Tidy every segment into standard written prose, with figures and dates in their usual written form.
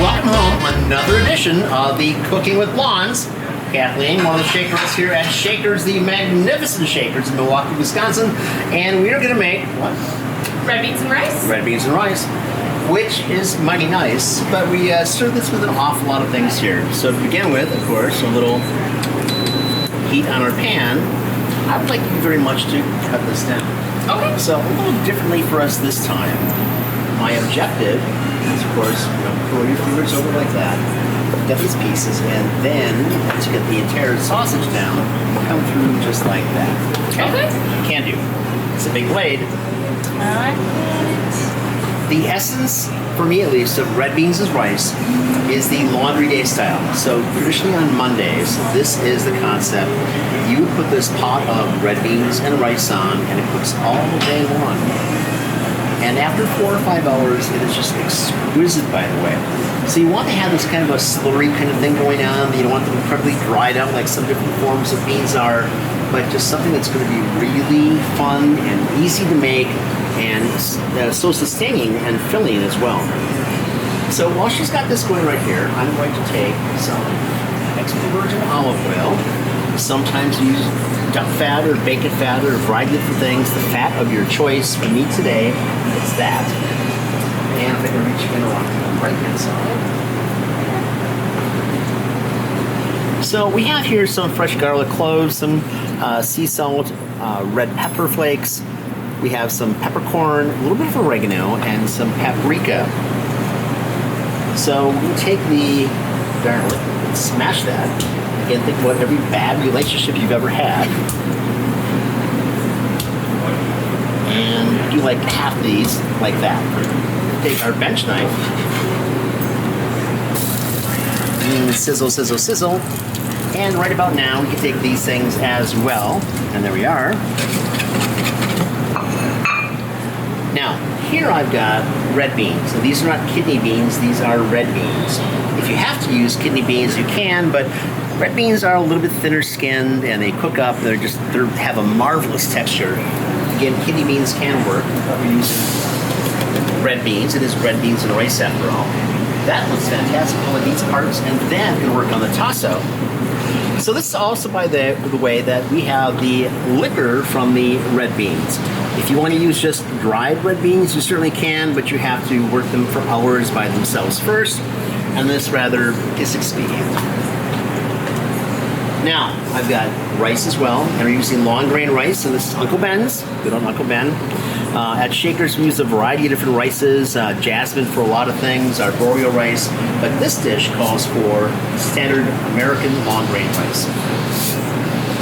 welcome home another edition of the Cooking with Blondes. Kathleen, one of the shakers here at Shakers, the magnificent Shakers in Milwaukee, Wisconsin, and we are going to make what? Red beans and rice. Red beans and rice, which is mighty nice, but we serve this with an awful lot of things here. So to begin with, of course, a little heat on our pan. I would like you very much to cut this down. Okay. So a little differently for us this time. My objective is, of course, pull your fingers over like that, get these pieces, and then to get the entire sausage down, come through just like that. Okay. Can do. It's a big blade. The essence, for me at least, of red beans as rice is the laundry day style. So traditionally on Mondays, this is the concept. You would put this pot of red beans and rice on, and it cooks all day long. And after 4 or 5 hours, it is just exquisite, by the way. So you want to have this kind of a slurry kind of thing going on. You don't want them incredibly dried out like some different forms of beans are, but just something that's going to be really fun and easy to make and so sustaining and filling as well. So while she's got this going right here, I'm going to take some extra virgin olive oil. Sometimes use duck fat or bacon fat or a variety of different things. The fat of your choice. For me today, it's that. And if I can reach in along the right hand side. So we have here some fresh garlic cloves, some sea salt, red pepper flakes. We have some peppercorn, a little bit of oregano, and some paprika. So we take the garlic and smash that. Again, think about every bad relationship you've ever had. And do like half these, like that. Take our bench knife. And sizzle, sizzle, sizzle. And right about now, we can take these things as well. And there we are. Now, here I've got red beans. So these are not kidney beans, these are red beans. If you have to use kidney beans, you can, but red beans are a little bit thinner skinned and they cook up. They have a marvelous texture. Again, kidney beans can work, but we're using red beans. It is red beans and rice after all. That looks fantastic. All the meats parts, and then can work on the tasso. So this is also by the way that we have the liquor from the red beans. If you want to use just dried red beans, you certainly can, but you have to work them for hours by themselves first, and this rather is expedient. Now, I've got rice as well, and we're using long grain rice, and this is Uncle Ben's, good old Uncle Ben. At Shakers, we use a variety of different rices, jasmine for a lot of things, arboreal rice, but this dish calls for standard American long grain rice.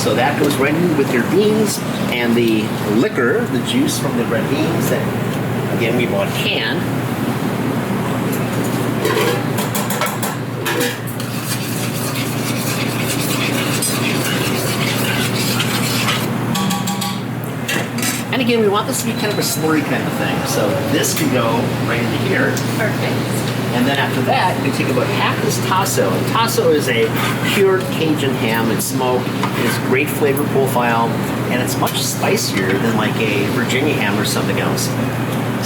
So that goes right in with your beans and the liquor, the juice from the red beans that, again, we bought canned. And again, we want this to be kind of a slurry kind of thing. So this can go right into here. Perfect. And then after that, you take about half this tasso. And tasso is a pure Cajun ham. It's smoked. It has great flavor profile, and it's much spicier than like a Virginia ham or something else.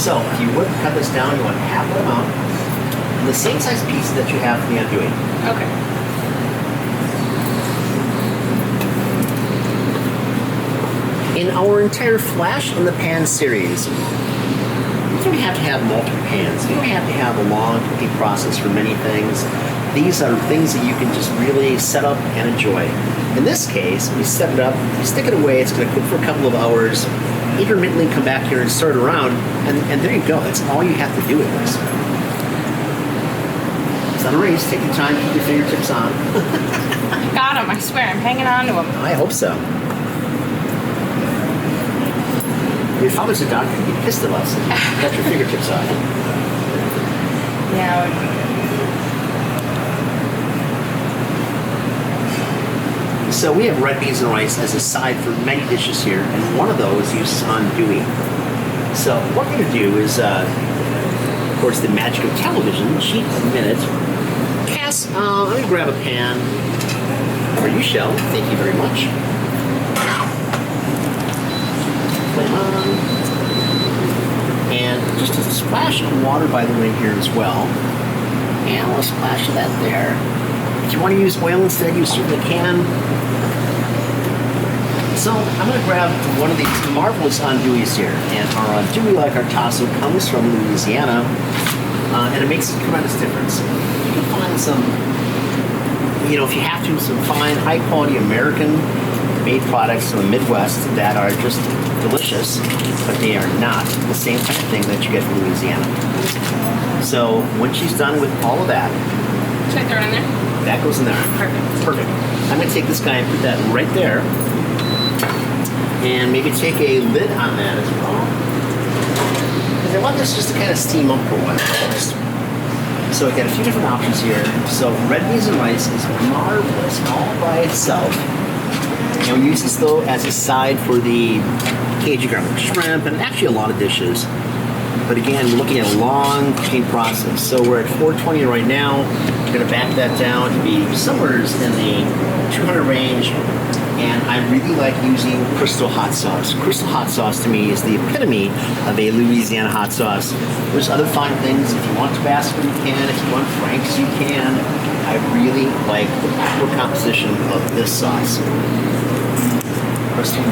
So if you would cut this down, you want half the amount, and the same size piece that you have for the andouille. Okay. In our entire flash in the pan series, you don't have to have multiple pans. You don't have to have a long cooking process for many things. These are things that you can just really set up and enjoy. In this case, we set it up, we stick it away, it's going to cook for a couple of hours, intermittently come back here and stir it around, and there you go. That's all you have to do with this. It's not a race. Take your time, keep your fingertips on. I got him, I swear. I'm hanging on to him. I hope so. Your father's a doctor. He'd be pissed at us. Got your fingertips on. Yeah. So we have red beans and rice as a side for many dishes here, and one of those uses andouille. So what we're going to do is, of course, the magic of television, cheat a minute. Cass, I'm going to grab a pan, or you shall. Thank you very much. Flame on. And just a splash of water, by the way, here as well. And a little splash of that there. If you want to use oil instead, you certainly can. So I'm going to grab one of these marvelous andouilles here. And our andouille, like our tasso, comes from Louisiana. And it makes a tremendous difference. You can find some, you know, if you have to, some fine, high-quality American-made products from the Midwest that are just delicious, but they are not the same kind of thing that you get from Louisiana. So when she's done with all of that, Should I throw it in there? that goes in there. Perfect. Perfect. I'm going to take this guy and put that right there. And maybe take a lid on that as well. Because I want this just to kind of steam up for a while first. So we've got a few different options here. So red beans and rice is marvelous all by itself. And we use this though as a side for the Cajun garlic shrimp and actually a lot of dishes. But again, we're looking at a long cooking process. So we're at 420 right now. We're going to back that down to be somewhere in the 200 range. And I really like using Crystal hot sauce. Crystal hot sauce to me is the epitome of a Louisiana hot sauce. There's other fine things. If you want Tabasco, you can. If you want Frank's, you can. I really like the proper composition of this sauce. Crystal.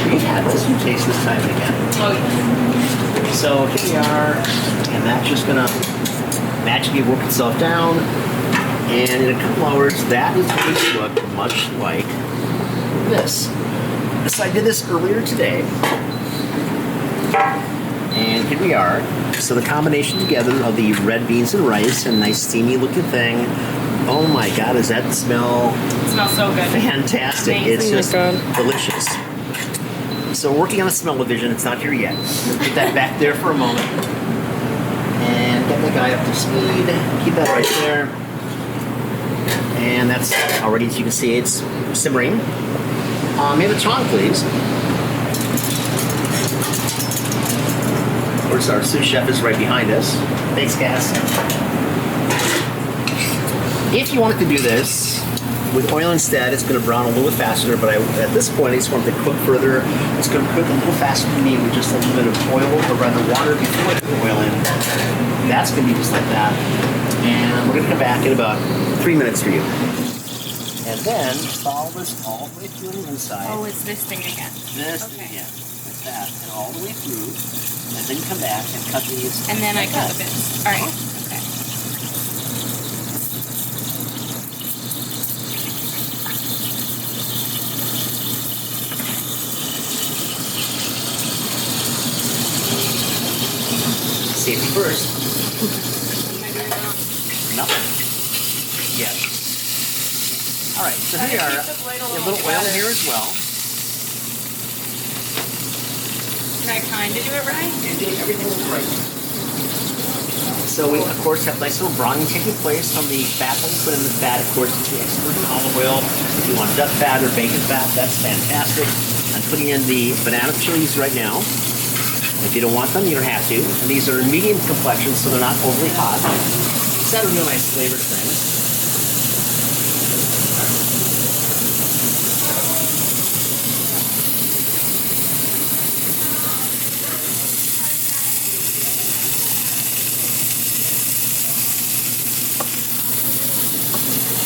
We've had this new taste this time again. Oh, yeah. So here we are, and that's just gonna magically work itself down. And in a couple hours, that is going to look much like this. So I did this earlier today. And here we are. So the combination together of the red beans and rice and nice steamy looking thing. Oh my God, does that smell It smells so good. fantastic. Amazing. It's just Oh my delicious. So we're working on the smell-o-vision. It's not here yet. Put that back there for a moment. And get the guy up to speed. Keep that right there. And that's already, as you can see, it's simmering. May I have a tongue, please? Of course, our sous chef is right behind us. Thanks, Cass. If you wanted to do this with oil instead, it's going to brown a little bit faster, but at this point, I just want it to cook further. It's going to cook a little faster for me with just a little bit of oil, or rather water, before I put the oil in. That's going to be just like that. And we're going to come back in about 3 minutes for you. And then follow this all the way through on the inside. Oh, it's this thing again. This Okay. again, like that, and all the way through. And then come back and cut these. And then I like cut that. the bits. All right. Okay. Safety first. Am I doing it wrong? Nothing. Yes. All right, so here we are. Keep the blade a A little little oil wetter. here as well. Did I kind of do it right? And doing everything right. So we, of course, have nice little browning taking place from the fat that we put in the fat. Of course, it's the extra virgin olive oil. If you want duck fat or bacon fat, that's fantastic. I'm putting in the banana chilies right now. If you don't want them, you don't have to. And these are medium complexion, so they're not overly hot. It's got a real nice flavor to things.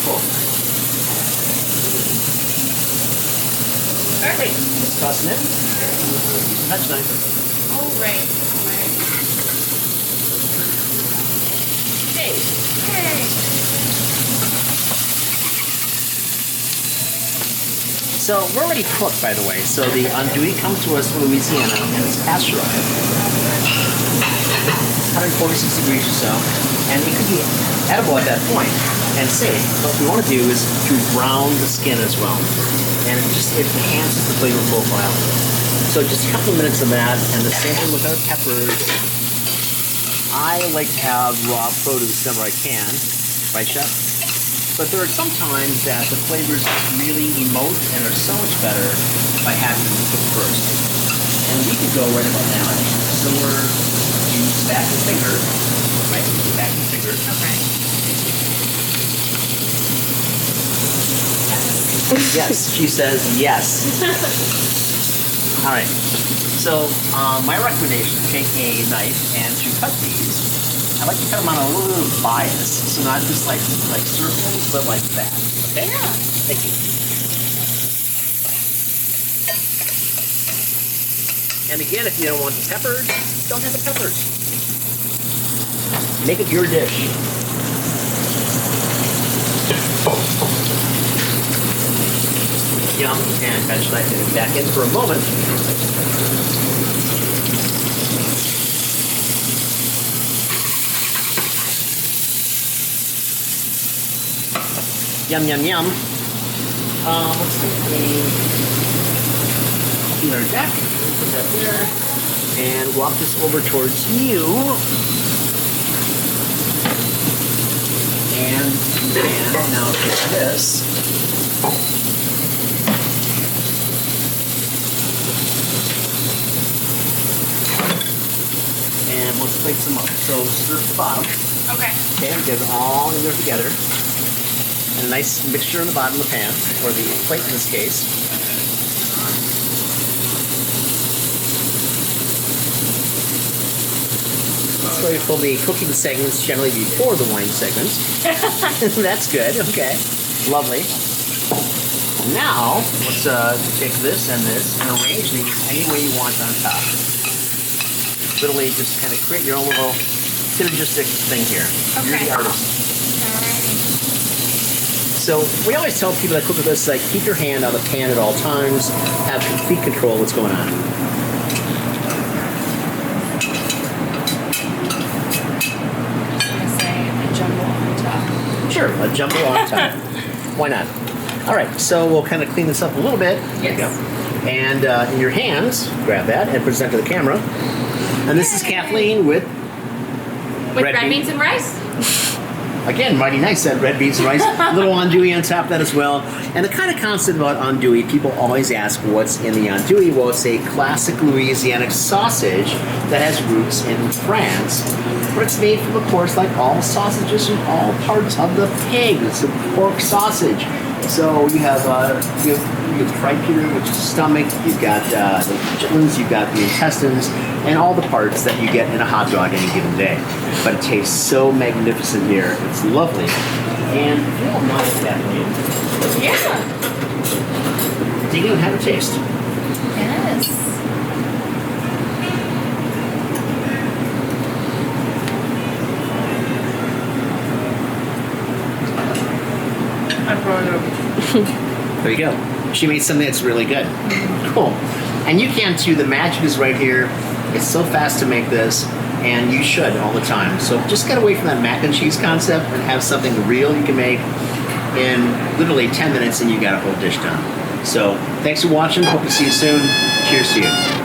Cool. Perfect. Let's toss them in. That's nice. Oh, right. Hey. Hey. So we're already cooked, by the way. So the andouille comes to us from Louisiana, and it's pasteurized, 146 degrees or so, and it could be edible at that point and safe. But what we want to do is to brown the skin as well, and it enhances the flavor profile. So just a couple of minutes of that, and the same thing with our peppers. I like to have raw produce whenever I can, right, Chef? But there are some times that the flavors really emote and are so much better by having them cooked first. And we could go right about now. So we're use back and finger, right? Use back and finger. Okay. Yes, she says yes. All right. So my recommendation: take a knife and to cut these I like to cut them on a little bit of bias, so not just like circles, but like that. Okay? Yeah. Thank you. And again, if you don't want the peppers, don't have the peppers. Make it your dish. Yum, and veg knife back in for a moment. Yum, yum, yum. Let's clean our deck. Put that there. And walk this over towards you. And now take this. And let's plate some up. So stir at the bottom. Okay. Okay, get it all in there together. And a nice mixture in the bottom of the pan, or the plate in this case. That's why we pull the cooking segments generally before the wine segments. That's good, okay. Lovely. Now, let's take this and arrange these any way you want on top. Literally just kind of create your own little synergistic thing here. Okay. You're the artist. Alright. So we always tell people that cook with this, like, keep your hand on the pan at all times, have complete control of what's going on. Say a jumble on top. Sure, a jumbo on top. Why not? All right, so we'll kind of clean this up a little bit. There you go. And in your hands, grab that and present to the camera. And this is Kathleen with red beans and rice. Again, mighty nice, that red beans and rice. A little andouille on top of that as well. And the kind of concept about andouille, people always ask what's in the andouille. Well, it's a classic Louisianic sausage that has roots in France. But it's made from, of course, like all sausages from all parts of the pig. It's a pork sausage. So you have the tricure, which is the stomach. You've got the chitlins, you've got the intestines, and all the parts that you get in a hot dog any given day. But it tastes so magnificent here. It's lovely. And if you don't mind, Kathleen, Yeah. dig in and have a taste. Yes. I brought it over. There you go. She made something that's really good. Cool. And you can too. The magic is right here. It's so fast to make this, and you should all the time. So just get away from that mac and cheese concept and have something real you can make in literally 10 minutes, and you got a whole dish done. So thanks for watching. Hope to see you soon. Cheers to you.